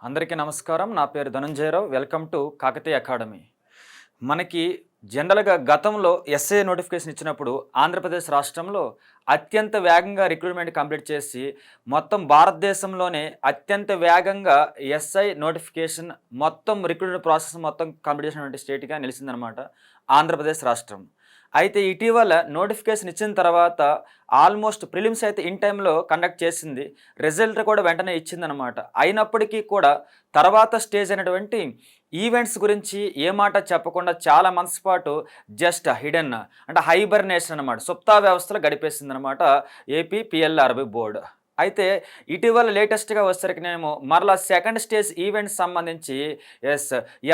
అందరికీ నమస్కారం. నా పేరు Dhananjaya Rao. Welcome to Kakatiya academy. మనకి జనరల్‌గా గతంలో ఎస్ఐ నోటిఫికేషన్ ఇచ్చినప్పుడు ఆంధ్రప్రదేశ్ రాష్ట్రంలో అత్యంత వేగంగా రిక్రూట్‌మెంట్ కంప్లీట్ చేసి మొత్తం భారతదేశంలోనే అత్యంత వేగంగా ఎస్ఐ నోటిఫికేషన్ మొత్తం రిక్రూట్‌మెంట్ ప్రాసెస్ మొత్తం కంప్లీట్ చేసినటువంటి స్టేట్‌గా నిలిచిందనమాట ఆంధ్రప్రదేశ్ రాష్ట్రం. అయితే ఇటీవల నోటిఫికేషన్ ఇచ్చిన తర్వాత ఆల్మోస్ట్ ప్రిలిమ్స్ అయితే ఇన్ టైంలో కండక్ట్ చేసింది. రిజల్ట్ కూడా వెంటనే ఇచ్చిందనమాట. అయినప్పటికీ కూడా తర్వాత స్టేజ్ అయినటువంటి ఈవెంట్స్ గురించి ఏ మాట చెప్పకుండా చాలా మంత్స్ పాటు జస్ట్ హిడెన్ అంటే హైబర్నేషన్ అనమాట, సుప్తా వ్యవస్థలో గడిపేసిందనమాట ఏపీ పిఎల్ఆర్బి బోర్డు. అయితే ఇటీవల లేటెస్ట్‌గా వచ్చేసరికినేమో మరలా సెకండ్ స్టేజ్ ఈవెంట్స్ సంబంధించి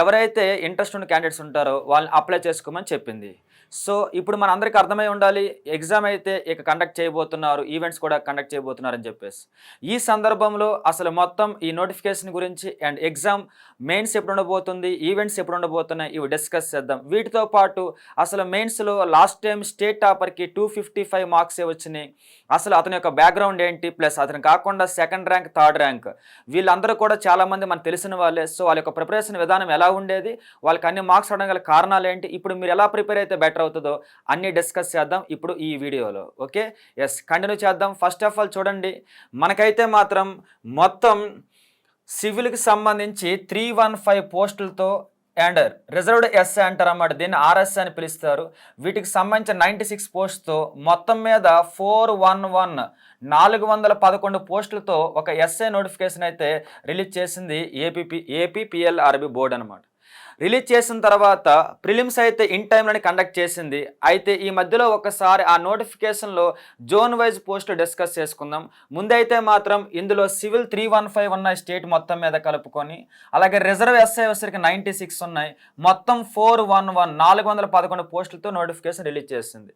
ఎవరైతే ఇంట్రెస్ట్ ఉన్న క్యాండిడేట్స్ ఉంటారో వాళ్ళని అప్లై చేసుకోమని చెప్పింది. సో ఇప్పుడు మనందరికీ అర్థమై ఉండాలి, ఎగ్జామ్ అయితే ఇక కండక్ట్ చేయబోతున్నారు, ఈవెంట్స్ కూడా కండక్ట్ చేయబోతున్నారని చెప్పేసి. ఈ సందర్భంలో అసలు మొత్తం ఈ నోటిఫికేషన్ గురించి అండ్ ఎగ్జామ్ మెయిన్స్ ఎప్పుడు ఉండబోతుంది, ఈవెంట్స్ ఎప్పుడు ఉండబోతున్నాయి, ఇవి డిస్కస్ చేద్దాం. వీటితో పాటు అసలు మెయిన్స్లో లాస్ట్ టైం స్టేట్ టాపర్కి 255 మార్క్సే వచ్చినాయి. అసలు అతని యొక్క బ్యాక్గ్రౌండ్ ఏంటి, ప్లస్ అతను కాకుండా సెకండ్ ర్యాంక్, థర్డ్ ర్యాంక్ వీళ్ళందరూ కూడా చాలామంది మనకు తెలిసిన వాళ్ళే. సో వాళ్ళ యొక్క ప్రిపరేషన్ విధానం ఎలా ఉండేది, వాళ్ళకి అన్ని మార్క్స్ రావడం గల కారణాలు ఏంటి, ఇప్పుడు మీరు ఎలా ప్రిపేర్ అయితే బెటర్ అవుతుందో అన్నీ డిస్కస్ చేద్దాం ఇప్పుడు ఈ వీడియోలో. ఓకే, ఎస్, కంటిన్యూ చేద్దాం. ఫస్ట్ ఆఫ్ ఆల్ చూడండి, మనకైతే మాత్రం మొత్తం సివిల్కి సంబంధించి 315 పోస్టులతో అండ్ రిజర్వ్డ్ ఎస్ఏ అంటారు అన్నమాట, దీన్ని ఆర్ఎస్ఏ అని పిలుస్తారు. వీటికి సంబంధించిన 96 పోస్ట్తో మొత్తం మీద 411 పోస్టులతో ఒక ఎస్ఏ నోటిఫికేషన్ అయితే రిలీజ్ చేసింది ఏపీ పిఎల్ఆర్బి బోర్డు అనమాట. రిలీజ్ చేసిన తర్వాత ప్రిలిమ్స్ అయితే ఇన్ టైంలోనే కండక్ట్ చేసింది. అయితే ఈ మధ్యలో ఒకసారి ఆ నోటిఫికేషన్లో జోన్ వైజ్ పోస్టులు డిస్కస్ చేసుకుందాం. ముందైతే మాత్రం ఇందులో సివిల్ 315 ఉన్నాయి స్టేట్ మొత్తం మీద కలుపుకొని, అలాగే రిజర్వ్ ఎస్ఐ వచ్చరికి 96 ఉన్నాయి. మొత్తం 411 పోస్టులతో నోటిఫికేషన్ రిలీజ్ చేసింది.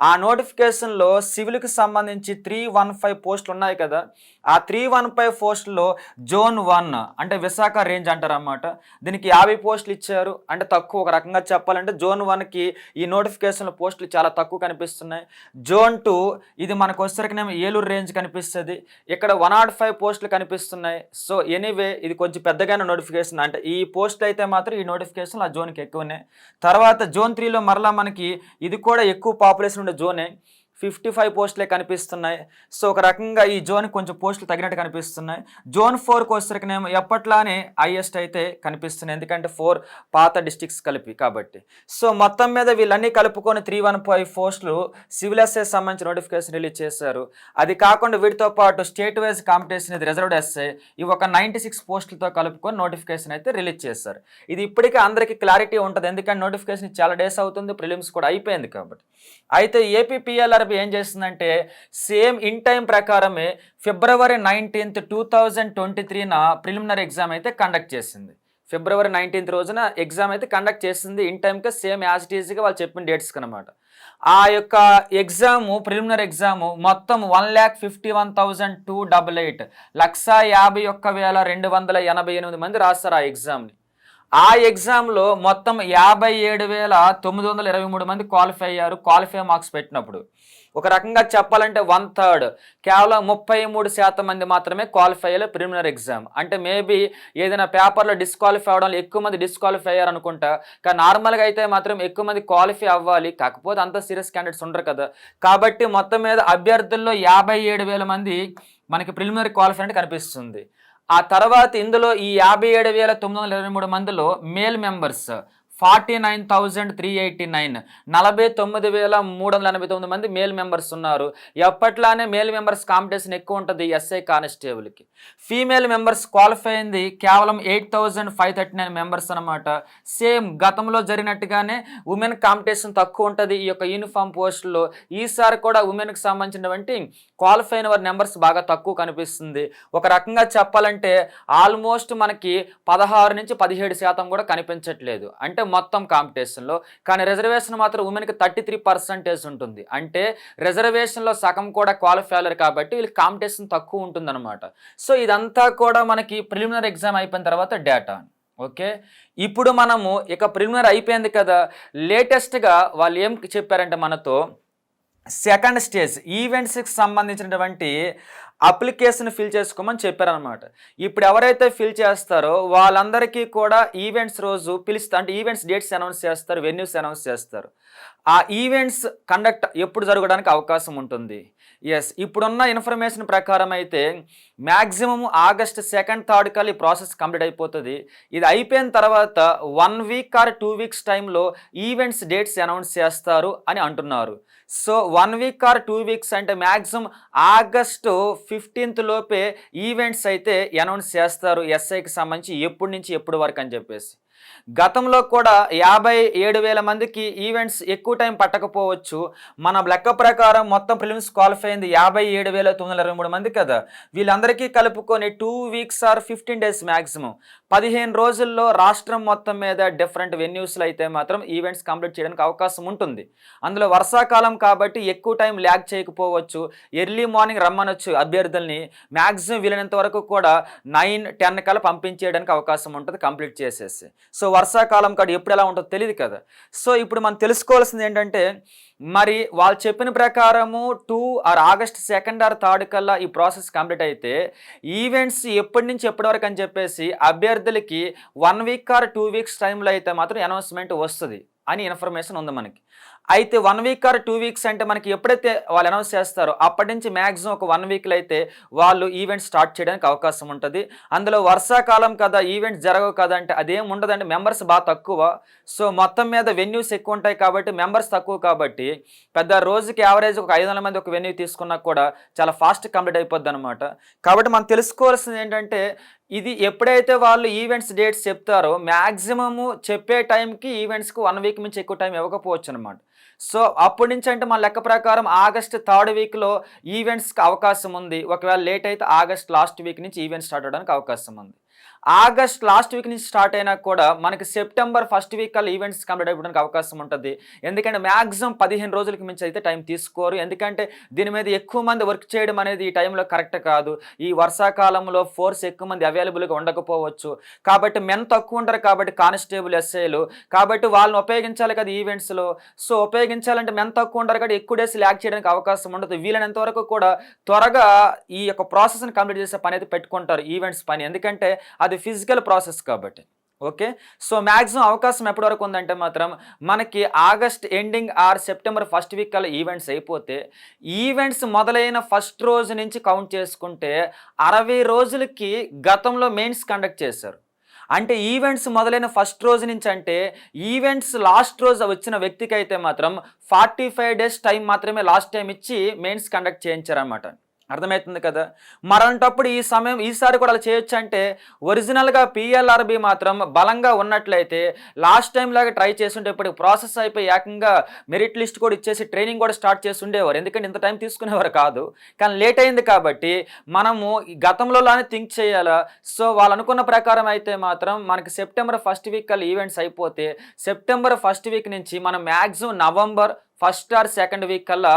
ఆ నోటిఫికేషన్లో సివిల్కి సంబంధించి 315 పోస్టులు ఉన్నాయి కదా, ఆ 315 పోస్టుల్లో జోన్ 1 అంటే విశాఖ రేంజ్ అంటారు అన్నమాట, దీనికి 50 పోస్టులు ఇచ్చారు. అంటే తక్కువ, ఒక రకంగా చెప్పాలంటే జోన్ 1కి ఈ నోటిఫికేషన్ల పోస్టులు చాలా తక్కువ కనిపిస్తున్నాయి. జోన్ 2 ఇది మనకు వచ్చేసరికినేమో ఏలూరు రేంజ్ కనిపిస్తుంది, ఇక్కడ 105 పోస్టులు కనిపిస్తున్నాయి. సో ఎనీవే ఇది కొంచెం పెద్దగానే నోటిఫికేషన్, అంటే ఈ పోస్టులు అయితే మాత్రం ఈ నోటిఫికేషన్ ఆ జోన్కి ఎక్కువనే. తర్వాత జోన్ 3లో మరలా మనకి ఇది కూడా ఎక్కువ పాపులేషన్ ఉండే జోనే, 55 పోస్టులే కనిపిస్తున్నాయి. సో ఒక రకంగా ఈ జోన్ కొంచెం పోస్టులు తగినట్టు కనిపిస్తున్నాయి. జోన్ 4కి వచ్చేసరికినేమో ఎప్పట్లానే హైయెస్ట్ అయితే కనిపిస్తున్నాయి, ఎందుకంటే 4 పాత డిస్ట్రిక్ట్స్ కలిపి కాబట్టి. సో మొత్తం మీద వీళ్ళన్నీ కలుపుకొని 315 పోస్టులు సివిల్ ఎస్ఐ సంబంధించి నోటిఫికేషన్ రిలీజ్ చేశారు. అది కాకుండా వీటితో పాటు స్టేట్ వైజ్ కాంపిటీషన్ ఇది రిజర్వ్డ్ ఎస్ఐ, ఇవి ఒక 96 పోస్టులతో కలుపుకొని నోటిఫికేషన్ అయితే రిలీజ్ చేశారు. ఇది ఇప్పటికే అందరికీ క్లారిటీ ఉంటుంది, ఎందుకంటే నోటిఫికేషన్ చాలా డేస్ అవుతుంది, ప్రిలిమ్స్ కూడా అయిపోయింది కాబట్టి. అయితే ఏపీ పిఎల్ఆర్బి ఏం చేస్తుందంటే సేమ్ ఇన్ టైం ప్రకారమే ఫిబ్రవరి 19, 2023 ప్రిలిమినరీ ఎగ్జామ్ అయితే కండక్ట్ చేసింది. ఫిబ్రవరి 19 రోజున ఎగ్జామ్ అయితే కండక్ట్ చేసింది ఇన్ టైంకి, సేమ్ యాజ్ ఇట్ ఈజ్గా వాళ్ళు చెప్పిన డేట్స్కి అనమాట. ఆ యొక్క ఎగ్జాము ప్రిలిమినరీ ఎగ్జాము మొత్తం 1,51,288 1,51,288 మంది రాస్తారు ఆ ఎగ్జామ్ని. ఆ ఎగ్జామ్లో మొత్తం 57,923 మంది క్వాలిఫై అయ్యారు. క్వాలిఫై మార్క్స్ పెట్టినప్పుడు ఒక రకంగా చెప్పాలంటే 1/3, కేవలం 33% మంది మాత్రమే క్వాలిఫై అయ్యారు ప్రిలిమినరీ ఎగ్జామ్. అంటే మేబీ ఏదైనా పేపర్లో డిస్క్వాలిఫై అవ్వడం, ఎక్కువ మంది డిస్క్వాలిఫై అయ్యారు అనుకుంటా, కానీ నార్మల్గా అయితే మాత్రం ఎక్కువ మంది క్వాలిఫై అవ్వాలి, కాకపోతే అంత సీరియస్ క్యాండిడేట్స్ ఉండరు కదా. కాబట్టి మొత్తం మీద అభ్యర్థుల్లో 57,000 మంది మనకి ప్రిలిమినరీ క్వాలిఫై అంటే కనిపిస్తుంది. ఆ తర్వాత ఇందులో ఈ 57,923 మందిలో మేల్ మెంబర్స్ 49,389, 49,389 మంది మేల్ మెంబర్స్ ఉన్నారు. ఎప్పట్లానే మేల్ మెంబర్స్ కాంపిటీషన్ ఎక్కువ ఉంటుంది ఎస్ఐ కానిస్టేబుల్కి. ఫీమేల్ మెంబర్స్ క్వాలిఫై అయింది కేవలం 8,539 మెంబర్స్ అనమాట. సేమ్ గతంలో జరిగినట్టుగానే ఉమెన్ కాంపిటీషన్ తక్కువ ఉంటుంది ఈ యొక్క యూనిఫామ్ పోస్టుల్లో. ఈసారి కూడా ఉమెన్కి సంబంధించినటువంటి క్వాలిఫై అయిన వారి నెంబర్స్ బాగా తక్కువ కనిపిస్తుంది. ఒక రకంగా చెప్పాలంటే ఆల్మోస్ట్ మనకి 16 నుంచి 17% కూడా కనిపించట్లేదు అంటే మొత్తం కాంపిటీషన్లో. కానీ రిజర్వేషన్ మాత్రం ఉమెన్కి 33% ఉంటుంది, అంటే రిజర్వేషన్లో సగం కూడా క్వాలిఫై అయ్యారు కాబట్టి వీళ్ళకి కాంపిటీషన్ తక్కువ ఉంటుందన్నమాట. సో ఇదంతా కూడా మనకి ప్రిలిమినరీ ఎగ్జామ్ అయిపోయిన తర్వాత డేటా. ఓకే, ఇప్పుడు మనము ఇక ప్రిలిమినరీ అయిపోయింది కదా, లేటెస్ట్గా వాళ్ళు ఏం చెప్పారంటే మనతో సెకండ్ స్టేజ్ ఈవెంట్స్కి సంబంధించినటువంటి అప్లికేషన్ ఫిల్ చేసుకోమని చెప్పారనమాట. ఇప్పుడు ఎవరైతే ఫిల్ చేస్తారో వాళ్ళందరికీ కూడా ఈవెంట్స్ రోజు పిలుస్తా, అంటే ఈవెంట్స్ డేట్స్ అనౌన్స్ చేస్తారు, వెన్యూస్ అనౌన్స్ చేస్తారు. ఆ ఈవెంట్స్ కండక్ట్ ఎప్పుడు జరగడానికి అవకాశం ఉంటుంది. ఇప్పుడున్న ఇన్ఫర్మేషన్ ప్రకారం అయితే మ్యాక్సిమం ఆగస్ట్ 2, 3 కల్లా ఈ ప్రాసెస్ కంప్లీట్ అయిపోతుంది. ఇది అయిపోయిన తర్వాత 1 వీక్ ఆర్ 2 వీక్స్ టైంలో ఈవెంట్స్ డేట్స్ అనౌన్స్ చేస్తారు అని అంటున్నారు. సో 1 వీక్ ఆర్ 2 వీక్స్ అంటే మ్యాక్సిమం ఆగస్టు 15th లోపే ఈవెంట్స్ అయితే అనౌన్స్ చేస్తారు ఎస్ఐకి సంబంధించి ఎప్పటి నుంచి ఎప్పటి వరకు అని చెప్పేసి. గతంలో కూడా 57,000 మందికి ఈవెంట్స్ ఎక్కువ టైం పట్టకపోవచ్చు. మన లెక్క ప్రకారం మొత్తం ప్రిలిమ్స్ క్వాలిఫై అయింది 57,923 మంది కదా. వీళ్ళందరికీ కలుపుకొని 2 వీక్స్ ఆర్ 15 డేస్ మ్యాక్సిమం 15 రోజుల్లో రాష్ట్రం మొత్తం మీద డిఫరెంట్ వెన్యూస్లో అయితే మాత్రం ఈవెంట్స్ కంప్లీట్ చేయడానికి అవకాశం ఉంటుంది. అందులో వర్షాకాలం కాబట్టి ఎక్కువ టైం ల్యాగ్ చేయకపోవచ్చు. ఎర్లీ మార్నింగ్ రమ్మనొచ్చు అభ్యర్థుల్ని. మ్యాక్సిమం వీలైనంత వరకు కూడా 9, 10 కల్లా పంపించేయడానికి అవకాశం ఉంటుంది కంప్లీట్ చేసేసి. సో వర్షాకాలం కాదు ఎప్పుడు ఎలా ఉంటుందో తెలియదు కదా. సో ఇప్పుడు మనం తెలుసుకోవాల్సింది ఏంటంటే, మరి వాళ్ళు చెప్పిన ప్రకారము ఆగస్ట్ 2 ఆర్ 3 కల్లా ఈ ప్రాసెస్ కంప్లీట్ అయితే ఈవెంట్స్ ఎప్పటి నుంచి ఎప్పటి వరకు అని చెప్పేసి అభ్యర్థులకి 1 వీక్ ఆర్ 2 వీక్స్ టైంలో అయితే మాత్రం అనౌన్స్మెంట్ వస్తుంది అని ఇన్ఫర్మేషన్ ఉంది మనకి. అయితే 1 వీక్ ఆర్ 2 వీక్స్ అంటే మనకి ఎప్పుడైతే వాళ్ళు అనౌన్స్ చేస్తారో అప్పటి నుంచి మ్యాక్సిమం ఒక 1 వీక్లో అయితే వాళ్ళు ఈవెంట్ స్టార్ట్ చేయడానికి అవకాశం ఉంటుంది. అందులో వర్షాకాలం కదా, ఈవెంట్స్ జరగవు కదా అంటే అదేం ఉండదండి. మెంబర్స్ బాగా తక్కువ. సో మొత్తం మీద వెన్యూస్ ఎక్కువ ఉంటాయి కాబట్టి మెంబర్స్ తక్కువ కాబట్టి పెద్ద రోజుకి యావరేజ్ ఒక 500 మంది ఒక వెన్యూ తీసుకున్నా కూడా చాలా ఫాస్ట్ కంప్లీట్ అయిపోద్ది అనమాట. కాబట్టి మనం తెలుసుకోవాల్సింది ఏంటంటే, ఇది ఎప్పుడైతే వాళ్ళు ఈవెంట్స్ డేట్స్ చెప్తారో మ్యాక్సిమము చెప్పే టైంకి ఈవెంట్స్కి 1 వీక్ నుంచి ఎక్కువ టైం ఇవ్వకపోవచ్చు అనమాట. సో అప్పటి నుంచి అంటే మన లెక్క ప్రకారం ఆగస్ట్ 3rd వీక్లో ఈవెంట్స్కి అవకాశం ఉంది. ఒకవేళ లేట్ అయితే ఆగస్ట్ లాస్ట్ వీక్ నుంచి ఈవెంట్స్ స్టార్ట్ అవడానికి అవకాశం ఉంది. ఆగస్ట్ లాస్ట్ వీక్ నుంచి స్టార్ట్ అయినా కూడా మనకి సెప్టెంబర్ 1st వీక్ కల్లా ఈవెంట్స్ కంప్లీట్ అయిపోవడానికి అవకాశం ఉంటుంది. ఎందుకంటే మ్యాక్సిమం 15 రోజులకి మించి అయితే టైం తీసుకోరు. ఎందుకంటే దీని మీద ఎక్కువ మంది వర్క్ చేయడం అనేది ఈ టైంలో కరెక్ట్ కాదు. ఈ వర్షాకాలంలో ఫోర్స్ ఎక్కువ మంది అవైలబుల్గా ఉండకపోవచ్చు. కాబట్టి మెన్ తక్కువ ఉంటారు కాబట్టి కానిస్టేబుల్ ఎస్ఐలు, కాబట్టి వాళ్ళని ఉపయోగించాలి కదా ఈవెంట్స్లో. సో ఉపయోగించాలంటే మెన్ తక్కువ ఉంటారు కాబట్టి ఎక్కువ డేస్ ల్యాగ్ చేయడానికి అవకాశం ఉండదు. వీలైనంత వరకు కూడా త్వరగా ఈ యొక్క ప్రాసెస్ని కంప్లీట్ చేసే పని అయితే పెట్టుకుంటారు ఈవెంట్స్ పని. ఎందుకంటే అది ఫిజికల్ ప్రాసెస్ కాబట్టి. ఓకే, సో మ్యాక్సిమం అవకాశం ఎప్పటి వరకు ఉందంటే మాత్రం మనకి August ending or September 1st week కల్లా ఈవెంట్స్ అయిపోతే ఈవెంట్స్ మొదలైన ఫస్ట్ రోజు నుంచి కౌంట్ చేసుకుంటే 60 రోజులకి గతంలో మెయిన్స్ కండక్ట్ చేశారు. అంటే ఈవెంట్స్ మొదలైన ఫస్ట్ రోజు నుంచి అంటే ఈవెంట్స్ లాస్ట్ రోజు వచ్చిన వ్యక్తికి అయితే మాత్రం 45 డేస్ టైం మాత్రమే లాస్ట్ టైం ఇచ్చి మెయిన్స్ కండక్ట్ చేయించారన్నమాట. అర్థమవుతుంది కదా. మరంటప్పుడు ఈసారి కూడా అలా చేయొచ్చు అంటే ఒరిజినల్గా పిఎల్ఆర్బి మాత్రం బలంగా ఉన్నట్లయితే లాస్ట్ టైం లాగా ట్రై చేస్తుంటే ఇప్పుడు ప్రాసెస్ అయిపోయి ఏకంగా మెరిట్ లిస్ట్ కూడా ఇచ్చేసి ట్రైనింగ్ కూడా స్టార్ట్ చేసి ఉండేవారు. ఎందుకంటే ఇంత టైం తీసుకునేవారు కాదు. కానీ లేట్ అయింది కాబట్టి మనము గతంలోనే థింక్ చేయాలా. సో వాళ్ళు అనుకున్న ప్రకారం అయితే మాత్రం మనకి సెప్టెంబర్ 1st వీక్ కల్లా ఈవెంట్స్ అయిపోతే సెప్టెంబర్ 1st వీక్ నుంచి మనం maximum November 1st or 2nd week కల్లా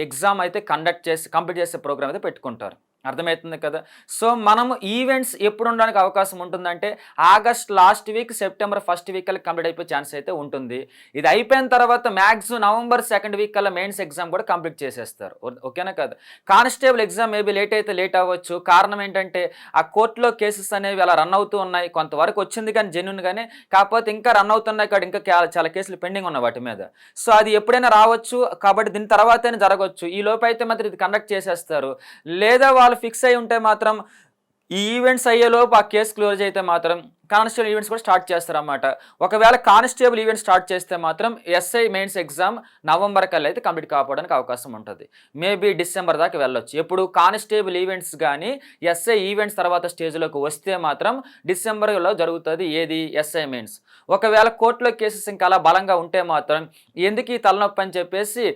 ఎగ్జామ్ అయితే కంప్లీట్ చేసే ప్రోగ్రామ్ అయితే పెట్టుకుంటారు. అర్థమవుతుంది కదా. సో మనము ఈవెంట్స్ ఎప్పుడు ఉండడానికి అవకాశం ఉంటుందంటే August last week September 1st week కల్లా కంప్లీట్ అయిపోయే ఛాన్స్ అయితే ఉంటుంది. ఇది అయిపోయిన తర్వాత మ్యాక్సిమం నవంబర్ 2nd వీక్ కల్లా మెయిన్స్ ఎగ్జామ్ కూడా కంప్లీట్ చేసేస్తారు. ఓకేనా కదా. కానిస్టేబుల్ ఎగ్జామ్ మేబీ లేట్ అయితే లేట్ అవ్వచ్చు. కారణం ఏంటంటే ఆ కోర్టులో కేసెస్ అనేవి అలా రన్ అవుతూ ఉన్నాయి. కొంతవరకు వచ్చింది కానీ జెన్యూన్గానే, కాకపోతే ఇంకా రన్ అవుతున్నాయి కాబట్టి ఇంకా చాలా కేసులు పెండింగ్ ఉన్నాయి వాటి మీద. సో అది ఎప్పుడైనా రావచ్చు కాబట్టి దీని తర్వాతనే జరగవచ్చు. ఈ లోపు అయితే మాత్రం ఇది కండక్ట్ చేసేస్తారు. లేదా వాళ్ళు ఫిక్స్ అయి ఉంటే మాత్రం ఈ ఈవెంట్స్ అయ్యేలోపు ఆ కేసు క్లోజ్ అయితే మాత్రం కానిస్టేబుల్ ఈవెంట్స్ కూడా స్టార్ట్ చేస్తారన్నమాట. ఒకవేళ కానిస్టేబుల్ ఈవెంట్ స్టార్ట్ చేస్తే మాత్రం ఎస్ఐ మెయిన్స్ ఎగ్జామ్ నవంబర్ కల్లా అయితే కంప్లీట్ కావడానికి అవకాశం ఉంటుంది. మేబీ డిసెంబర్ దాకా వెళ్ళొచ్చు. ఎప్పుడు కానిస్టేబుల్ ఈవెంట్స్ కానీ ఎస్ఐ ఈవెంట్స్ తర్వాత స్టేజ్లోకి వస్తే మాత్రం డిసెంబర్లో జరుగుతుంది ఏది ఎస్ఐ మెయిన్స్. ఒకవేళ కోర్టులో కేసెస్ ఇంకా అలా బలంగా ఉంటే మాత్రం ఎందుకు ఈ తలనొప్పి అని చెప్పేసి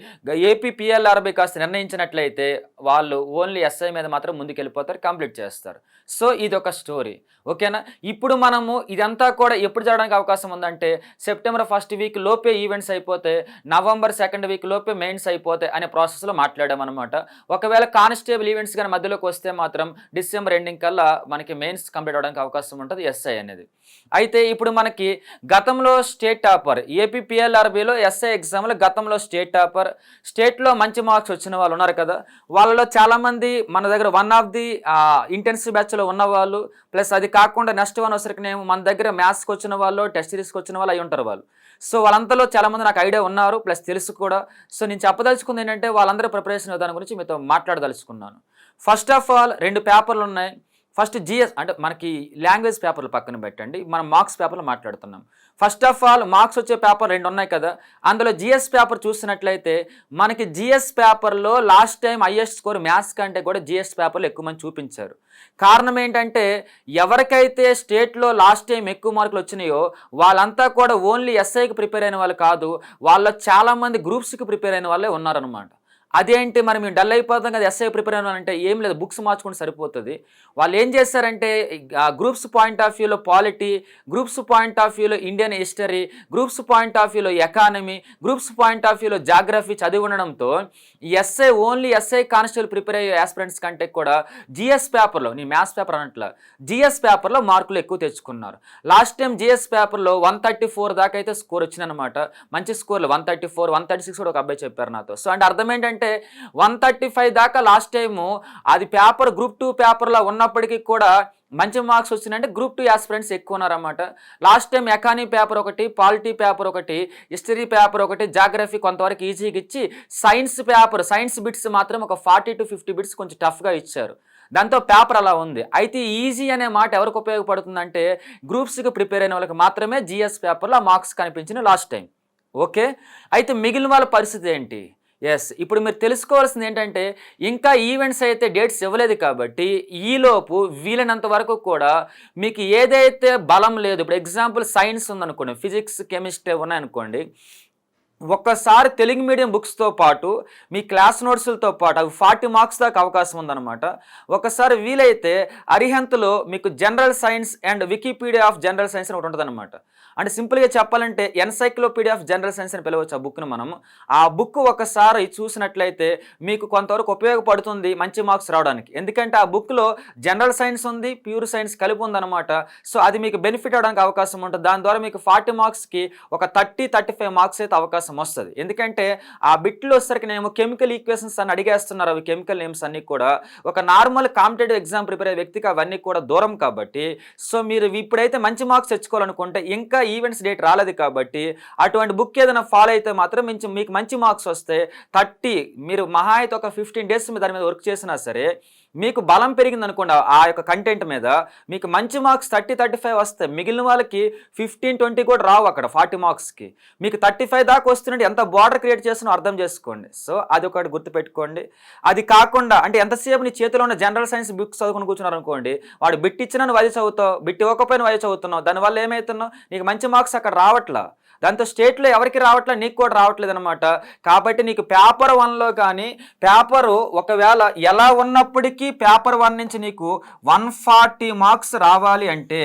ఏపీ పిఎల్ఆర్బి కాస్త నిర్ణయించినట్లయితే వాళ్ళు ఓన్లీ ఎస్ఐ మీద మాత్రం ముందుకు వెళ్ళిపోతారు, కంప్లీట్ చేస్తారు. సో ఇది ఒక స్టోరీ. ఓకేనా. ఇప్పుడు మనం మనము ఇదంతా కూడా ఎప్పుడు జరగడానికి అవకాశం ఉందంటే సెప్టెంబర్ 1st వీక్ లోపే ఈవెంట్స్ అయిపోతే నవంబర్ 2nd వీక్ లోపే మెయిన్స్ అయిపోతాయి అనే ప్రాసెస్లో మాట్లాడామన్నమాట. ఒకవేళ కానిస్టేబుల్ ఈవెంట్స్ కానీ మధ్యలోకి వస్తే మాత్రం డిసెంబర్ ఎండింగ్ కల్లా మనకి మెయిన్స్ కంప్లీట్ అవడానికి అవకాశం ఉంటుంది ఎస్ఐ అనేది. అయితే ఇప్పుడు మనకి గతంలో స్టేట్ టాపర్ ఏపీపీఎల్ఆర్బీలో ఎస్ఐ ఎగ్జామ్లో గతంలో స్టేట్ టాపర్, స్టేట్లో మంచి మార్క్స్ వచ్చిన వాళ్ళు ఉన్నారు కదా, వాళ్ళలో చాలామంది మన దగ్గర వన్ ఆఫ్ ది ఇంటెన్సివ్ బ్యాచ్లో ఉన్నవాళ్ళు, ప్లస్ అది కాకుండా నెక్స్ట్ వన్ వచ్చరికినేమో మన దగ్గర మ్యాథ్స్కి వచ్చిన వాళ్ళు, టెస్ట్ సిరీస్కి వచ్చిన వాళ్ళు అయి ఉంటారు వాళ్ళు. సో వాళ్ళంతలో చాలామంది నాకు ఐడియా ఉన్నారు, ప్లస్ తెలుసు కూడా. సో నేను చెప్పదలుచుకుంది ఏంటంటే వాళ్ళందరూ ప్రిపరేషన్ విధానం గురించి మీతో మాట్లాడదలుచుకున్నాను. ఫస్ట్ ఆఫ్ ఆల్ 2 పేపర్లు ఉన్నాయి. ఫస్ట్ జిఎస్ అంటే మనకి లాంగ్వేజ్ పేపర్లు పక్కన పెట్టండి, మనం మార్క్స్ పేపర్లు మాట్లాడుతున్నాం. ఫస్ట్ ఆఫ్ ఆల్ మార్క్స్ వచ్చే పేపర్ 2 ఉన్నాయి కదా, అందులో జిఎస్ పేపర్ చూసినట్లయితే మనకి జిఎస్ పేపర్లో last time highest score maths కంటే కూడా జిఎస్ పేపర్లో ఎక్కువ మంది చూపించారు. కారణం ఏంటంటే ఎవరికైతే స్టేట్లో లాస్ట్ టైం ఎక్కువ మార్కులు వచ్చినాయో వాళ్ళంతా కూడా ఓన్లీ ఎస్ఐకి ప్రిపేర్ అయిన వాళ్ళు కాదు, వాళ్ళ చాలామంది గ్రూప్స్కి ప్రిపేర్ అయిన వాళ్ళే ఉన్నారనమాట. అదేంటి మరి మేము డల్ అయిపోతాం కదా ఎస్ఐ ప్రిపేర్ అయినామంటే ఏం లేదు, బుక్స్ మార్చుకుంటే సరిపోతుంది. వాళ్ళు ఏం చేస్తారంటే గ్రూప్స్ పాయింట్ ఆఫ్ వ్యూలో పాలిటీ, గ్రూప్స్ పాయింట్ ఆఫ్ వ్యూలో Indian history, groups point of వ్యూలో ఎకానమీ, గ్రూప్స్ పాయింట్ ఆఫ్ వ్యూలో జాగ్రఫీ చదివి ఉండడంతో SI only SI constable prepare అయ్యే ఆస్పిరెంట్స్ కంటే కూడా జిఎస్ పేపర్లో, నీ మ్యాథ్స్ పేపర్ అనట్లా, జిఎస్ పేపర్లో మార్కులు ఎక్కువ తెచ్చుకున్నారు. లాస్ట్ టైం జిఎస్ పేపర్లో 134 దాకా అయితే స్కోర్ వచ్చిందనమాట. మంచి స్కోర్లు 134, 136 కూడా ఒక అబ్బాయి చెప్పారు నాతో. సో అంటే అర్థం ఏంటంటే 135 దాకా లాస్ట్ టైము అది పేపర్ గ్రూప్ 2 పేపర్లో ఉన్నప్పటికీ కూడా మంచి మార్క్స్ వచ్చినాయంటే గ్రూప్ 2 ఆస్పిరెంట్స్ ఎక్కువ ఉన్నారన్నమాట. లాస్ట్ టైం ఎకానమీ పేపర్ ఒకటి, పాలిటీ పేపర్ ఒకటి, హిస్టరీ పేపర్ ఒకటి, జాగ్రఫీ కొంతవరకు ఈజీగా ఇచ్చి సైన్స్ పేపర్, సైన్స్ బిట్స్ మాత్రం ఒక 40 to 50 బిట్స్ కొంచెం టఫ్గా ఇచ్చారు. దాంతో పేపర్ అలా ఉంది. అయితే ఈజీ అనే మాట ఎవరికి ఉపయోగపడుతుందంటే గ్రూప్స్కి ప్రిపేర్ అయిన వాళ్ళకి మాత్రమే జిఎస్ పేపర్లో ఆ మార్క్స్ కనిపించిన లాస్ట్ టైం. ఓకే, అయితే మిగిలిన వాళ్ళ పరిస్థితి ఏంటి? ఎస్, ఇప్పుడు మీరు తెలుసుకోవాల్సింది ఏంటంటే ఇంకా ఈవెంట్స్ అయితే డేట్స్ ఇవ్వలేదు కాబట్టి ఈలోపు వీలైనంత వరకు కూడా మీకు ఏదైతే బలం లేదు, ఇప్పుడు ఎగ్జాంపుల్ సైన్స్ ఉందనుకోండి, ఫిజిక్స్ కెమిస్ట్రీ ఉన్నాయనుకోండి, ఒక్కసారి తెలుగు మీడియం బుక్స్తో పాటు మీ క్లాస్ నోట్స్లతో పాటు అవి 40 మార్క్స్ దాకా అవకాశం ఉందన్నమాట. ఒకసారి వీలైతే అరిహంత్లో మీకు general science and Wikipedia of general science అని ఒకటి ఉంటుంది అనమాట. అంటే సింపుల్గా చెప్పాలంటే ఎన్సైక్లోపీడియా ఆఫ్ జనరల్ సైన్స్ అని పిలవచ్చు ఆ బుక్ను మనం. ఆ బుక్ ఒకసారి చూసినట్లయితే మీకు కొంతవరకు ఉపయోగపడుతుంది మంచి మార్క్స్ రావడానికి. ఎందుకంటే ఆ బుక్లో జనరల్ సైన్స్ ఉంది, ప్యూర్ సైన్స్ కలిపి ఉందన్నమాట. సో అది మీకు బెనిఫిట్ అవడానికి అవకాశం ఉంటుంది. దాని ద్వారా మీకు 40 మార్క్స్కి ఒక 30-35 మార్క్స్ అయితే అవకాశం వస్తుంది. ఎందుకంటే ఆ బిట్లో వచ్చేసరికి నేను కెమికల్ ఈక్వేషన్స్ అని అడిగేస్తున్నారు, అవి కెమికల్ నేమ్స్ అన్ని కూడా ఒక నార్మల్ కాంపిటేటివ్ ఎగ్జామ్ ప్రిపేర్ అయ్యే వ్యక్తికి అవన్నీ కూడా దూరం కాబట్టి, సో మీరు ఇప్పుడైతే మంచి మార్క్స్ తెచ్చుకోవాలనుకుంటే ఇంకా ఈవెంట్స్ డేట్ రాలేదు కాబట్టి అటువంటి బుక్ ఏదైనా ఫాలో అయితే మాత్రం మీకు మంచి మార్క్స్ వస్తే 30, మీరు మహా అయితే ఒక 15 డేస్ దాని మీద వర్క్ చేసినా సరే మీకు బలం పెరిగింది అనుకోండి ఆ యొక్క కంటెంట్ మీద, మీకు మంచి మార్క్స్ 30-35 వస్తాయి. మిగిలిన వాళ్ళకి 15-20 కూడా రావు అక్కడ 40 మార్క్స్కి. మీకు 35 దాకా వస్తున్నట్టు ఎంత బార్డర్ క్రియేట్ చేసినా అర్థం చేసుకోండి. సో అది ఒకటి గుర్తుపెట్టుకోండి. అది కాకుండా అంటే ఎంతసేపు నీ చేతిలో ఉన్న జనరల్ సైన్స్ బుక్స్ చదువుకుని కూర్చున్నారు అనుకోండి, వాడు బిట్ ఇచ్చినా నువ్వు అది చదువుతావు, బిట్ ఇవ్వకపోయినా అది చదువుతున్నావు, దానివల్ల ఏమవుతున్నావు, నీకు మంచి మార్క్స్ అక్కడ రావట్లా. దాంతో స్టేట్లో ఎవరికి రావట్లే, నీకు కూడా రావట్లేదు అనమాట. కాబట్టి నీకు పేపర్ 1లో కానీ పేపరు ఒకవేళ ఎలా ఉన్నప్పటికీ పేపర్ 1 నుంచి నీకు 140 మార్క్స్ రావాలి అంటే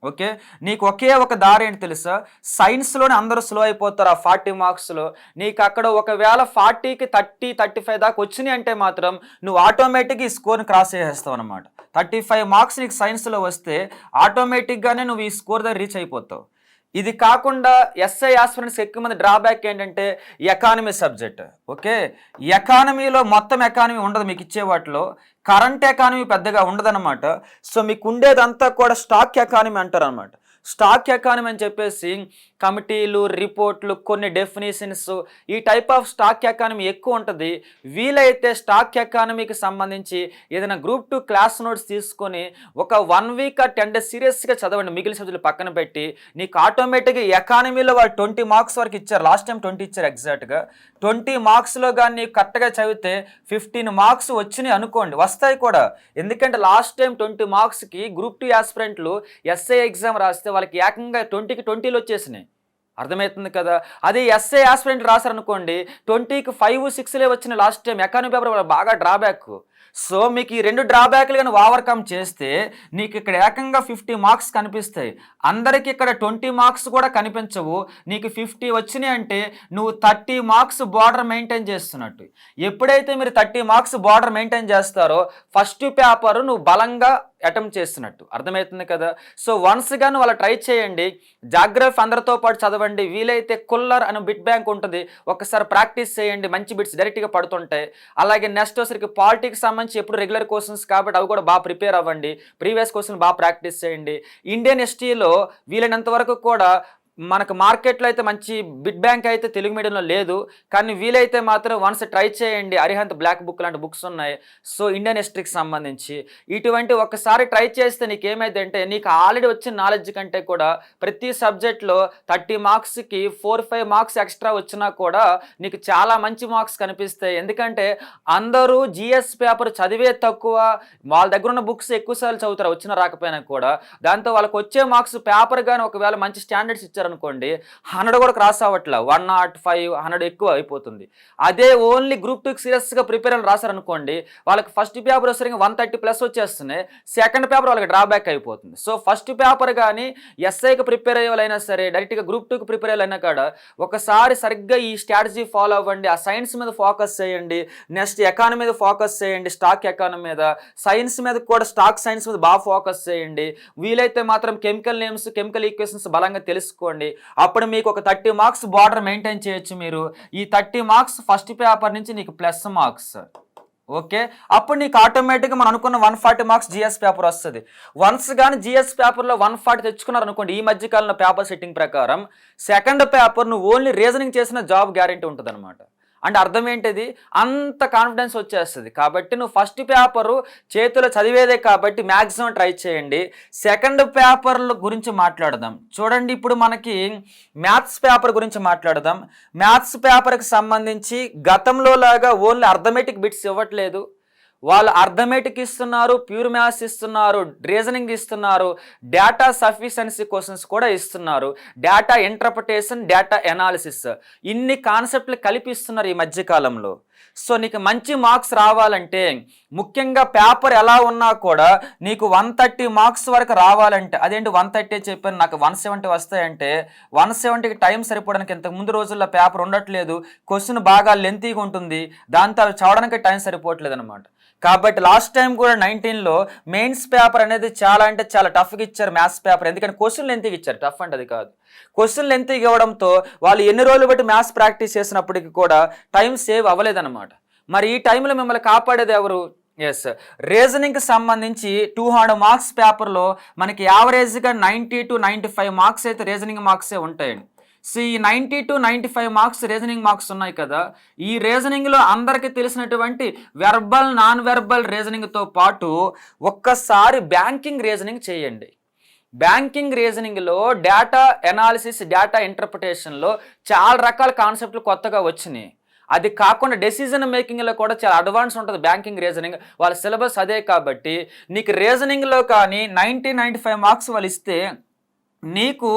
ఓకే, నీకు ఒకే ఒక దారి ఏంటి తెలుసా, సైన్స్లోనే అందరూ స్లో అయిపోతారు ఆ 40 మార్క్స్లో. నీకు అక్కడ ఒకవేళ 40కి 30-35 దాకా వచ్చినాయి అంటే మాత్రం నువ్వు ఆటోమేటిక్గా ఈ స్కోర్ని క్రాస్ చేసేస్తావు అనమాట. 35 మార్క్స్ నీకు సైన్స్లో వస్తే ఆటోమేటిక్గానే నువ్వు ఈ స్కోర్ దగ్గర రీచ్ అయిపోతావు. ఇది కాకుండా ఎస్ఐ ఆస్పిరెంట్స్ ఎక్కువ మంది డ్రాబ్యాక్ ఏంటంటే ఎకానమీ సబ్జెక్ట్. ఓకే, ఎకానమీలో మొత్తం ఎకానమీ ఉండదు మీకు ఇచ్చే వాటిలో, కరెంట్ ఎకానమీ పెద్దగా ఉండదన్నమాట. సో మీకు ఉండేదంతా కూడా స్టాక్ ఎకానమీ అంటారు అనమాట. స్టాక్ ఎకానమీ అని చెప్పేసి కమిటీలు, రిపోర్ట్లు, కొన్ని డెఫినేషన్స్, ఈ టైప్ ఆఫ్ స్టాక్ ఎకానమీ ఎక్కువ ఉంటుంది. వీలైతే స్టాక్ ఎకానమీకి సంబంధించి ఏదైనా గ్రూప్ 2 క్లాస్ నోట్స్ తీసుకొని ఒక 1 వీక్ ఆ 10 డేస్ సీరియస్గా చదవండి, మిగిలిన సబ్జెక్టులు పక్కన పెట్టి. నీకు ఆటోమేటిక్గా ఎకానమీలో వాళ్ళు 20 మార్క్స్ వరకు ఇచ్చారు, లాస్ట్ టైం 20 ఇచ్చారు ఎగ్జాక్ట్గా. 20 మార్క్స్లో కానీ నీకు కరెక్ట్గా చదివితే 15 మార్క్స్ వచ్చినాయి అనుకోండి, వస్తాయి కూడా. ఎందుకంటే లాస్ట్ టైం 20 మార్క్స్కి గ్రూప్ 2 ఆస్పిరెంట్లు ఎస్ఐ ఎగ్జామ్ రాస్తే వాళ్ళకి ఏకంగా 20కి 20 వచ్చేసినాయి. అర్థమవుతుంది కదా. అదే ఎస్ఐ ఆస్పిరెంట్ రాశారనుకోండి 20కి 5-6 వచ్చిన లాస్ట్ టైం ఎకానమీ పేపర్ బాగా డ్రాబ్యాక్. సో మీకు ఈ 2 డ్రాబ్యాక్లు గాని ఓవర్‌కమ్ చేస్తే నీకు ఇక్కడ ఏకంగా 50 మార్క్స్ కనిపిస్తాయి. అందరికి ఇక్కడ 20 మార్క్స్ కూడా కనిపించవు. నీకు 50 వచ్చినాయి అంటే నువ్వు 30 మార్క్స్ బోర్డర్ మెయింటైన్ చేస్తున్నట్టు. ఎప్పుడైతే మీరు 30 మార్క్స్ బోర్డర్ మెయింటైన్ చేస్తారో ఫస్ట్ పేపర్ నువ్వు బలంగా అటెంప్ట్ చేస్తున్నట్టు అర్థమవుతుంది కదా. సో వన్స్ గాను వాళ్ళ ట్రై చేయండి. జాగ్రఫీ అందరితో పాటు చదవండి. వీలైతే కుల్లర్ అని బిట్ బ్యాంక్ ఉంటుంది, ఒకసారి ప్రాక్టీస్ చేయండి. మంచి బిట్స్ డైరెక్ట్గా పడుతుంటాయి. అలాగే నెక్స్ట్ వచ్చరికి పాలిటిక్స్ సంబంధించి ఎప్పుడు రెగ్యులర్ క్వశ్చన్స్ కాబట్టి అవి కూడా బాగా ప్రిపేర్ అవ్వండి. ప్రీవియస్ క్వశ్చన్ బాగా ప్రాక్టీస్ చేయండి. ఇండియన్ హిస్టరీలో వీలైనంత వరకు కూడా మనకు మార్కెట్లో అయితే మంచి బిట్ బ్యాంక్ అయితే తెలుగు మీడియంలో లేదు, కానీ వీలైతే మాత్రం వన్స్ ట్రై చేయండి. అరిహంత్ బ్లాక్ బుక్ లాంటి బుక్స్ ఉన్నాయి. సో ఇండియన్ హిస్టరీకి సంబంధించి ఇటువంటి ఒక్కసారి ట్రై చేస్తే నీకు ఏమైందంటే నీకు ఆల్రెడీ వచ్చిన నాలెడ్జ్ కంటే కూడా ప్రతి సబ్జెక్ట్లో 30 మార్క్స్కి 4-5 మార్క్స్ ఎక్స్ట్రా వచ్చినా కూడా నీకు చాలా మంచి మార్క్స్ కనిపిస్తాయి. ఎందుకంటే అందరూ జిఎస్ పేపర్ చదివే తక్కువ, వాళ్ళ దగ్గర ఉన్న బుక్స్ ఎక్కువసార్లు చదువుతారు వచ్చినా రాకపోయినా కూడా. దాంతో వాళ్ళకి వచ్చే మార్క్స్ పేపర్ కానీ ఒకవేళ మంచి స్టాండర్డ్స్ ఇచ్చారు అనుకోండి 100 కూడా క్రాస్ అవ్వట్లా, 105, 100 ఎక్కువ అయిపోతుంది. అదే ఓన్లీ గ్రూప్ 2 సీరియస్గా ప్రిపేర్ అని రాశారనుకోండి వాళ్ళకి ఫస్ట్ పేపర్ వచ్చేసరికి 130+ వచ్చేస్తున్నాయి, సెకండ్ పేపర్ వాళ్ళకి డ్రాబ్యాక్ అయిపోతుంది. సో ఫస్ట్ పేపర్ కానీ ఎస్ఐకి ప్రిపేర్ అయ్యేవాళ్ళైనా సరే డైరెక్ట్గా గ్రూప్ 2కి ప్రిపేర్ అయ్యేలా కాడ ఒకసారి సరిగ్గా ఈ స్ట్రాటజీ ఫాలో అవ్వండి. ఆ సైన్స్ మీద ఫోకస్ చేయండి, నెక్స్ట్ ఎకానమీ మీద ఫోకస్ చేయండి, స్టాక్ ఎకానమీ మీద, సైన్స్ మీద కూడా స్టాక్ సైన్స్ మీద బాగా ఫోకస్ చేయండి. వీలైతే మాత్రం కెమికల్ నేమ్స్, కెమికల్ ఈక్వేషన్స్ బలంగా తెలుసుకోండి. అప్పుడు మీకు ఒక 30 మార్క్స్ బార్డర్ మెయింటైన్ చేయొచ్చు మీరు. ఈ 30 మార్క్స్ ఫస్ట్ పేపర్ నుంచి నీకు ప్లస్ మార్క్స్. ఓకే, అప్పుడు నీకు ఆటోమేటిక్గా మనం అనుకున్న 140 మార్క్స్ జిఎస్ పేపర్ వస్తుంది. వన్స్ కానీ జిఎస్ పేపర్లో 140 తెచ్చుకున్నారు అనుకోండి ఈ మధ్యకాలంలో పేపర్ సెట్టింగ్ ప్రకారం, సెకండ్ పేపర్ నువ్వు ఓన్లీ రీజనింగ్ చేసిన జాబ్ గ్యారెంటీ ఉంటుంది అనమాట. అంటే అర్థం ఏంటిది, అంత కాన్ఫిడెన్స్ వచ్చేస్తుంది. కాబట్టి నువ్వు ఫస్ట్ పేపరు చేతిలో చదివేదే కాబట్టి మ్యాక్సిమం ట్రై చేయండి. సెకండ్ పేపర్ల గురించి మాట్లాడదాం. చూడండి, ఇప్పుడు మనకి మ్యాథ్స్ పేపర్ గురించి మాట్లాడదాం. మ్యాథ్స్ పేపర్కి సంబంధించి గతంలో లాగా ఓన్లీ అర్థమెటిక్ బిట్స్ ఇవ్వట్లేదు. వాళ్ళు అర్థమెటిక్ ఇస్తున్నారు, ప్యూర్ మ్యాథ్స్ ఇస్తున్నారు, రీజనింగ్ ఇస్తున్నారు, డేటా సఫిషియన్సీ క్వశ్చన్స్ కూడా ఇస్తున్నారు, డేటా ఇంటర్ప్రిటేషన్, డేటా ఎనాలిసిస్, ఇన్ని కాన్సెప్ట్లు కలిపి ఇస్తున్నారు ఈ మధ్యకాలంలో. సో నీకు మంచి మార్క్స్ రావాలంటే ముఖ్యంగా పేపర్ ఎలా ఉన్నా కూడా నీకు 130 మార్క్స్ వరకు రావాలంటే, అదేంటి 130 చెప్పాను నాకు 170 వస్తాయంటే 170కి టైం సరిపోవడానికి ఇంతకు ముందు రోజుల్లో పేపర్ ఉండట్లేదు, క్వశ్చన్ బాగా లెంతీగా ఉంటుంది, దాంతో అవి చదవడానికి టైం సరిపోవట్లేదు అనమాట. కాబట్టి లాస్ట్ టైం కూడా 19లో మెయిన్స్ పేపర్ అనేది చాలా అంటే చాలా టఫ్గా ఇచ్చారు మ్యాథ్స్ పేపర్. ఎందుకంటే క్వశ్చన్ లెంతీగా ఇచ్చారు, టఫ్ అంటే అది కాదు. క్వశ్చన్ లెంతీగా ఇవ్వడంతో వాళ్ళు ఎన్ని రోజులు బట్టి మ్యాథ్స్ ప్రాక్టీస్ చేసినప్పటికీ కూడా టైం సేవ్ అవ్వలేదన్నమాట. మరి ఈ టైంలో మిమ్మల్ని కాపాడేది ఎవరు? ఎస్, రీజనింగ్కి సంబంధించి 200 మార్క్స్ పేపర్లో మనకి యావరేజ్గా 90 to 95 మార్క్స్ అయితే రీజనింగ్ మార్క్సే ఉంటాయండి. సో ఈ 90 to 95 మార్క్స్ రీజనింగ్ మార్క్స్ ఉన్నాయి కదా, ఈ రీజనింగ్లో అందరికీ తెలిసినటువంటి వెర్బల్, నాన్ వెర్బల్ రీజనింగ్తో పాటు ఒక్కసారి బ్యాంకింగ్ రీజనింగ్ చేయండి. బ్యాంకింగ్ రీజనింగ్లో డేటా ఎనాలిసిస్, డేటా ఇంటర్ప్రిటేషన్లో చాలా రకాల కాన్సెప్ట్లు కొత్తగా వచ్చినాయి. అది కాకుండా డెసిజన్ మేకింగ్లో కూడా చాలా అడ్వాన్స్ ఉంటుంది బ్యాంకింగ్ రీజనింగ్. వాళ్ళ సిలబస్ అదే కాబట్టి నీకు రీజనింగ్లో కానీ 90-95 మార్క్స్ వాళ్ళు ఇస్తే నీకు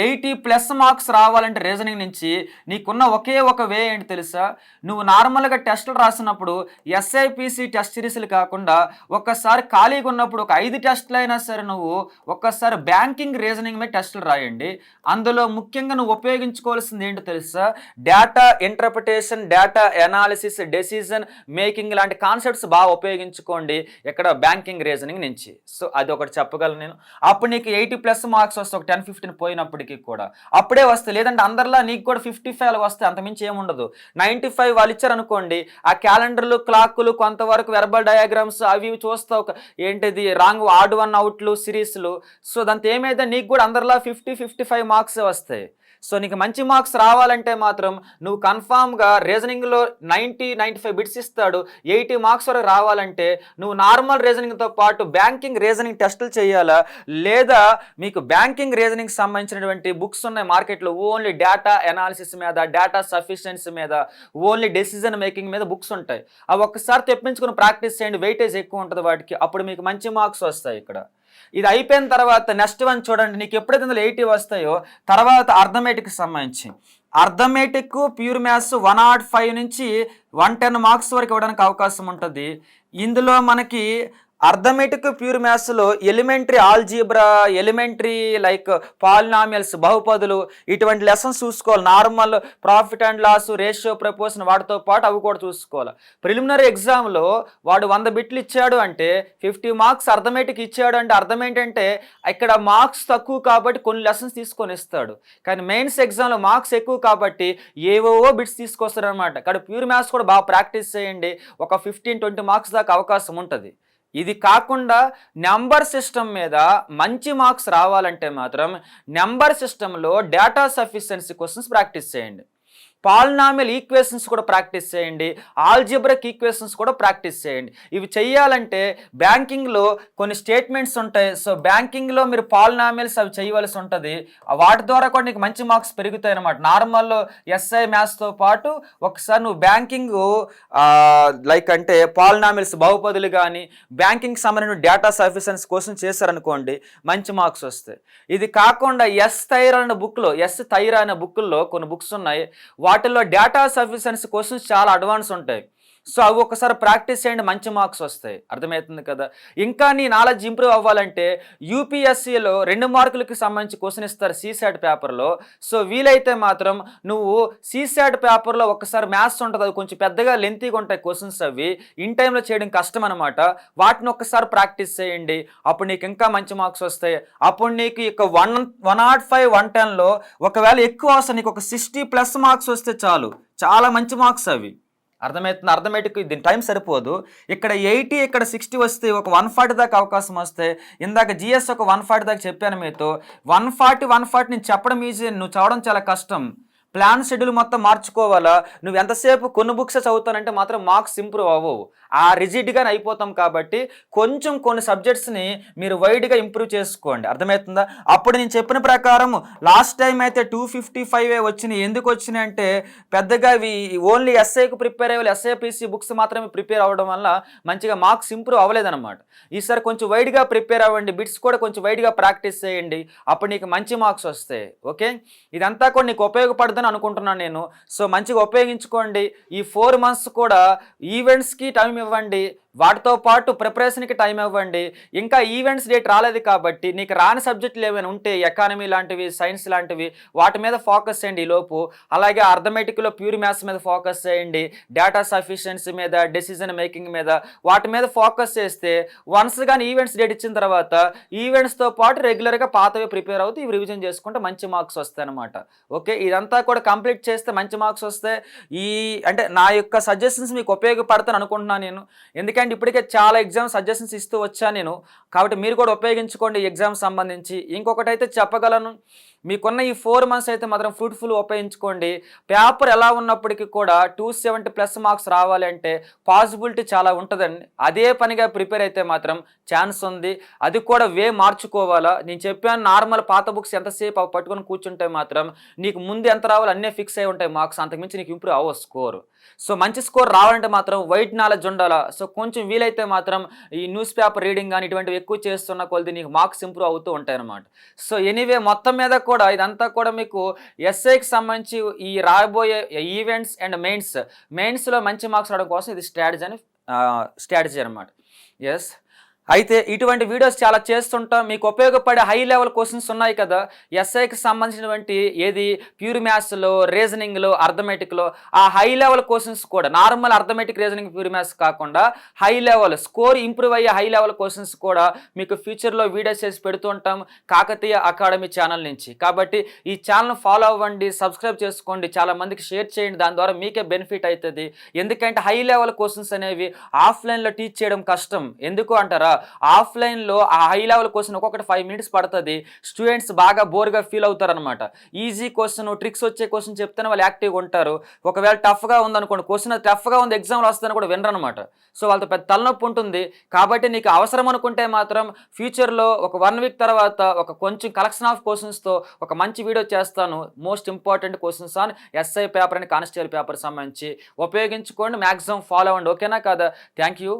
80+ మార్క్స్ రావాలంటే రీజనింగ్ నుంచి నీకున్న ఒకే ఒక వే ఏంటి తెలుసా? నువ్వు నార్మల్గా టెస్టులు రాసినప్పుడు ఎస్ఐపిసి టెస్ట్ సిరీస్లు కాకుండా ఒక్కసారి ఖాళీగా ఉన్నప్పుడు ఒక 5 టెస్టులు అయినా సరే నువ్వు ఒక్కసారి బ్యాంకింగ్ రీజనింగ్ మీద టెస్టులు రాయండి. అందులో ముఖ్యంగా నువ్వు ఉపయోగించుకోవాల్సింది ఏంటో తెలుసా? Data interpretation, data analysis, decision making లాంటి కాన్సెప్ట్స్ బాగా ఉపయోగించుకోండి ఇక్కడ బ్యాంకింగ్ రీజనింగ్ నుంచి. సో అది ఒకటి చెప్పగలను నేను. అప్పుడు నీకు 80+ మార్క్స్ వస్తాయి, 10-15 పోయినప్పటికీ కూడా అప్పుడే వస్తాయి. లేదంటే అందరిలా నీకు కూడా 55 వస్తాయి, అంతమించి ఏముండదు. 95 వాళ్ళు ఇచ్చారనుకోండి, ఆ క్యాలెండర్లు, క్లాకులు, కొంతవరకు వెర్బల్ డయాగ్రామ్స్ అవి చూస్తావు, ఏంటిది రాంగ్ ఆడ్ 1 అవుట్లు సిరీస్లు. సో దాంతో ఏమైతే నీకు కూడా అందరిలా 50-55 మార్క్స్ వస్తాయి. సో నీకు మంచి మార్క్స్ రావాలంటే మాత్రం నువ్వు కన్ఫామ్గా రీజనింగ్లో 90-95 బిట్స్ ఇస్తాడు, 80 మార్క్స్ వరకు రావాలంటే నువ్వు నార్మల్ రీజనింగ్తో పాటు బ్యాంకింగ్ రీజనింగ్ టెస్టులు చేయాలా, లేదా మీకు బ్యాంకింగ్ రీజనింగ్ సంబంధించినటువంటి బుక్స్ ఉన్నాయి మార్కెట్లో, ఓన్లీ డేటా ఎనాలిసిస్ మీద, డేటా సఫిషియన్సీ మీద, ఓన్లీ డెసిజన్ మేకింగ్ మీద బుక్స్ ఉంటాయి. అవి ఒక్కసారి తెప్పించుకుని ప్రాక్టీస్ చేయండి, వెయిటేజ్ ఎక్కువ ఉంటుంది వాటికి, అప్పుడు మీకు మంచి మార్క్స్ వస్తాయి ఇక్కడ. ఇది అయిపోయిన తర్వాత నెక్స్ట్ వన్ చూడండి, నీకు ఎప్పుడైతే ఇందులో 80 వస్తాయో తర్వాత అర్థమెటిక్కి సంబంధించి అర్థమెటిక్ ప్యూర్ మ్యాథ్స్ 105 నుంచి 110 మార్క్స్ వరకు ఇవ్వడానికి అవకాశం ఉంటుంది. ఇందులో మనకి అర్థమెటిక్ ప్యూర్ మ్యాథ్స్లో elementary algebra, elementary like polynomials, బహుపదులు, ఇటువంటి లెసన్స్ చూసుకోవాలి. Normal profit and loss, ratio, proportion వాటితో పాటు అవి కూడా చూసుకోవాలి. ప్రిలిమినరీ ఎగ్జామ్లో వాడు 100 బిట్లు ఇచ్చాడు అంటే 50 మార్క్స్ అర్థమెటిక్ ఇచ్చాడు అంటే అర్థం ఏంటంటే ఇక్కడ మార్క్స్ తక్కువ కాబట్టి కొన్ని లెసన్స్ తీసుకొని ఇస్తాడు. కానీ మెయిన్స్ ఎగ్జామ్లో మార్క్స్ ఎక్కువ కాబట్టి ఏవో బిట్స్ తీసుకొస్తాడు అనమాట. ఇక్కడ ప్యూర్ మ్యాథ్స్ కూడా బాగా ప్రాక్టీస్ చేయండి, ఒక 15-20 మార్క్స్ దాకా అవకాశం ఉంటుంది. ఇది కాకుండా నెంబర్ సిస్టమ్ మీద మంచి మార్క్స్ రావాలంటే మాత్రం నెంబర్ సిస్టంలో డేటా సఫిషియన్సీ క్వశ్చన్స్ ప్రాక్టీస్ చేయండి, పాలినామియల్ ఈక్వేషన్స్ కూడా ప్రాక్టీస్ చేయండి, ఆల్జిబ్రిక్ ఈక్వేషన్స్ కూడా ప్రాక్టీస్ చేయండి. ఇవి చేయాలంటే బ్యాంకింగ్లో కొన్ని స్టేట్మెంట్స్ ఉంటాయి. సో బ్యాంకింగ్లో మీరు పాలినామియల్స్ అవి చేయవలసి ఉంటుంది. వాటి ద్వారా కూడా నీకు మంచి మార్క్స్ పెరుగుతాయి అన్నమాట. నార్మల్ ఎస్ఐ మ్యాథ్స్తో పాటు ఒకసారి నువ్వు బ్యాంకింగ్ లైక్ అంటే పాలినామియల్స్, బహుపదులు కానీ బ్యాంకింగ్ సంబంధించిన డేటా సఫిషియన్సీ కోసం చేశారనుకోండి మంచి మార్క్స్ వస్తాయి. ఇది కాకుండా ఎస్ థైరా అనే బుక్లో కొన్ని బుక్స్ ఉన్నాయి, వాటిల్లో డేటా సఫిషియన్సీ క్వశ్చన్స్ చాలా అడ్వాన్స్ ఉంటాయి. సో అవి ఒకసారి ప్రాక్టీస్ చేయండి, మంచి మార్క్స్ వస్తాయి. అర్థమవుతుంది కదా. ఇంకా నీ నాలెడ్జ్ ఇంప్రూవ్ అవ్వాలంటే యూపీఎస్సీలో 2 మార్కులకి సంబంధించి క్వశ్చన్ ఇస్తారు సీసాట్ పేపర్లో. సో వీలైతే మాత్రం నువ్వు సీసాట్ పేపర్లో ఒకసారి మ్యాథ్స్ ఉంటుంది, అది కొంచెం పెద్దగా లెంతీగా ఉంటాయి క్వశ్చన్స్, అవి ఇన్ టైంలో చేయడం కష్టం అనమాట. వాటిని ఒక్కసారి ప్రాక్టీస్ చేయండి, అప్పుడు నీకు ఇంకా మంచి మార్క్స్ వస్తాయి. అప్పుడు నీకు ఇక 105, 110లో ఒకవేళ ఎక్కువ వస్తే నీకు ఒక 60+ మార్క్స్ వస్తే చాలు, చాలా మంచి మార్క్స్ అవి. అర్థమవుతుంది. అర్థమెటిక్ దీని టైం సరిపోదు. ఇక్కడ 80, ఇక్కడ 60 వస్తే ఒక 140 దాకా అవకాశం వస్తే, ఇందాక జిఎస్ ఒక 140 దాకా చెప్పాను మీతో. 140 నేను చెప్పడం ఈజీ, నువ్వు చదవడం చాలా కష్టం. ప్లాన్ షెడ్యూల్ మొత్తం మార్చుకోవాలా. నువ్వు ఎంతసేపు కొన్ని బుక్స్ చదువుతానంటే మాత్రం మార్క్స్ ఇంప్రూవ్ అవ్వవు, ఆ రిజిడ్గానే అయిపోతాం. కాబట్టి కొంచెం కొన్ని సబ్జెక్ట్స్ని మీరు వైడ్గా ఇంప్రూవ్ చేసుకోండి. అర్థమవుతుందా. అప్పుడు నేను చెప్పిన ప్రకారం లాస్ట్ టైం అయితే 255 వచ్చినాయి. ఎందుకు వచ్చినాయి అంటే పెద్దగా ఇవి ఓన్లీ ఎస్ఐకి ప్రిపేర్ అయ్యి ఎస్ఐపిసి బుక్స్ మాత్రమే ప్రిపేర్ అవ్వడం వల్ల మంచిగా మార్క్స్ ఇంప్రూవ్ అవ్వలేదన్నమాట. ఈసారి కొంచెం వైడ్గా ప్రిపేర్ అవ్వండి, బిట్స్ కూడా కొంచెం వైడ్గా ప్రాక్టీస్ చేయండి, అప్పుడు నీకు మంచి మార్క్స్ వస్తాయి. ఓకే, ఇదంతా కూడా నీకు ఉపయోగపడుతుంది అనుకుంటున్నాను నేను. సో మంచిగా ఉపయోగించుకోండి. ఈ 4 months కూడా ఈవెంట్స్కి టైం ఇవ్వండి, వాటితో పాటు ప్రిపరేషన్కి టైం ఇవ్వండి. ఇంకా ఈవెంట్స్ డేట్ రాలేదు కాబట్టి నీకు రాని సబ్జెక్టులు ఏమైనా ఉంటే ఎకానమీ లాంటివి, సైన్స్ లాంటివి, వాటి మీద ఫోకస్ చేయండి ఈలోపు. అలాగే అర్థమెటిక్లో ప్యూర్ మ్యాథ్స్ మీద ఫోకస్ చేయండి, డేటా సఫిషియన్సీ మీద, డెసిజన్ మేకింగ్ మీద, వాటి మీద ఫోకస్ చేస్తే వన్స్ కానీ ఈవెంట్స్ డేట్ ఇచ్చిన తర్వాత ఈవెంట్స్తో పాటు రెగ్యులర్గా పాతవి ప్రిపేర్ అవుతూ ఇవి రివిజన్ చేసుకుంటే మంచి మార్క్స్ వస్తాయి అన్నమాట. ఓకే, ఇదంతా కూడా కంప్లీట్ చేస్తే మంచి మార్క్స్ వస్తాయి. అంటే నా యొక్క సజెషన్స్ మీకు ఉపయోగపడతాను అనుకుంటున్నాను నేను, ఎందుకంటే ఇప్పటికే చాలా ఎగ్జామ్ సజెషన్స్ ఇస్తూ వచ్చాను నేను. కాబట్టి మీరు కూడా ఉపయోగించుకోండి ఎగ్జామ్ సంబంధించి. ఇంకొకటి అయితే చెప్పగలను, మీకున్న ఈ 4 months అయితే మాత్రం ఫ్రూట్ఫుల్ ఉపయోగించుకోండి. పేపర్ ఎలా ఉన్నప్పటికీ కూడా 270+ మార్క్స్ రావాలి అంటే పాసిబిలిటీ చాలా ఉంటుందండి. అదే పనిగా ప్రిపేర్ అయితే మాత్రం ఛాన్స్ ఉంది. అది కూడా మార్చుకోవాలా. నేను చెప్పాను నార్మల్ పాత బుక్స్ ఎంతసేపు అవి పట్టుకొని కూర్చుంటే మాత్రం నీకు ముందు ఎంత రావాలో అన్నీ ఫిక్స్ అయి ఉంటాయి మార్క్స్, అంతకుమించి నీకు ఇంప్రూవ్ అవ్వ స్కోర్. సో మంచి స్కోర్ రావాలంటే మాత్రం వైట్ నాలెడ్జ్ ఉండాలా. సో కొంచెం వీలైతే మాత్రం ఈ న్యూస్ పేపర్ రీడింగ్ కానీ ఇటువంటివి ఎక్కువ చేస్తున్న కొద్ది నీకు మార్క్స్ ఇంప్రూవ్ అవుతూ ఉంటాయి అన్నమాట. సో ఎనీవే మొత్తం మీద కూడా ఇదంతా కూడా మీకు ఎస్ఐకి సంబంధించి ఈ రాబోయే ఈవెంట్స్ అండ్ మెయిన్స్లో మంచి మార్క్స్ రావడం కోసం ఇది స్ట్రాటజీ అనమాట. ఎస్, అయితే ఇటువంటి వీడియోస్ చాలా చేస్తుంటాం. మీకు ఉపయోగపడే హై లెవెల్ క్వశ్చన్స్ ఉన్నాయి కదా ఎస్ఐకి సంబంధించినటువంటి, ఏది ప్యూర్ మ్యాథ్స్లో, రీజనింగ్లో, అర్థమెటిక్లో, ఆ హై లెవెల్ క్వశ్చన్స్ కూడా normal arithmetic, reasoning, pure maths కాకుండా హై లెవెల్ స్కోర్ ఇంప్రూవ్ అయ్యే హై లెవెల్ క్వశ్చన్స్ కూడా మీకు ఫ్యూచర్లో వీడియోస్ చేసి పెడుతూ ఉంటాం కాకతీయ అకాడమీ ఛానల్ నుంచి. కాబట్టి ఈ ఛానల్ ఫాలో అవ్వండి, సబ్స్క్రైబ్ చేసుకోండి, చాలా మందికి షేర్ చేయండి, దాని ద్వారా మీకే బెనిఫిట్ అవుతుంది. ఎందుకంటే హై లెవెల్ క్వశ్చన్స్ అనేవి ఆఫ్లైన్లో టీచ్ చేయడం కష్టం. ఎందుకు అంటారా, ఆఫ్లైన్లో ఆ హై లెవెల్ క్వశ్చన్ ఒక్కొక్కటి 5 minutes పడుతుంది, స్టూడెంట్స్ బాగా బోర్గా ఫీల్ అవుతారు అనమాట. ఈజీ క్వశ్చన్, ట్రిక్స్ వచ్చే క్వశ్చన్ చెప్తేనే వాళ్ళు యాక్టివ్గా ఉంటారు. ఒకవేళ టఫ్గా ఉందనుకోండి, క్వశ్చన్ టఫ్గా ఉంది ఎగ్జామ్లో వస్తుందని కూడా వినరు అనమాట. సో వాళ్ళతో పెద్ద తలనొప్పి ఉంటుంది. కాబట్టి నీకు అవసరం అనుకుంటే మాత్రం ఫ్యూచర్లో ఒక 1 week తర్వాత ఒక కొంచెం కలెక్షన్ ఆఫ్ క్వశ్చన్స్తో ఒక మంచి వీడియో చేస్తాను. Most important questions on SI paper and constable paper సంబంధించి ఉపయోగించుకోండి, మ్యాక్సిమం ఫాలో అవ్వండి. ఓకేనా కదా. Thank you.